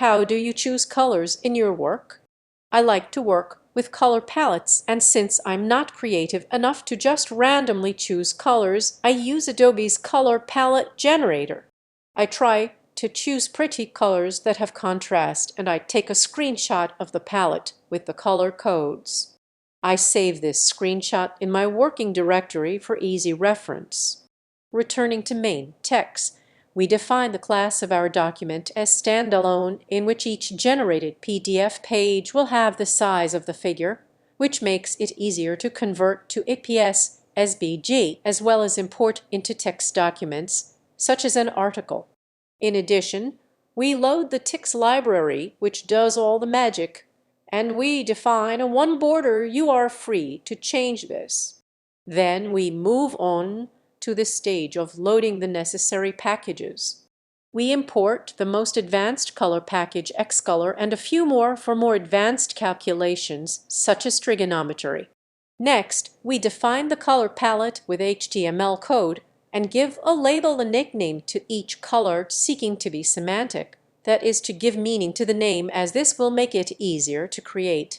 How do you choose colors in your work? I like to work with color palettes, and since I'm not creative enough to just randomly choose colors, I use Adobe's color palette generator. I try to choose pretty colors that have contrast, and I take a screenshot of the palette with the color codes. I save this screenshot in my working directory for easy reference. Returning to main text, we define the class of our document as standalone, in which each generated PDF page will have the size of the figure, which makes it easier to convert to TTS SVG as well as import into text documents, such as an article. In addition, we load the TTS library, which does all the magic, and we define a one border. You are free to change this. Then we move on to the stage of loading the necessary packages. We import the most advanced color package XColor and a few more for more advanced calculations such as trigonometry. Next, we define the color palette with HTML code and give a label and nickname to each color seeking to be semantic, that is, to give meaning to the name, as this will make it easier to create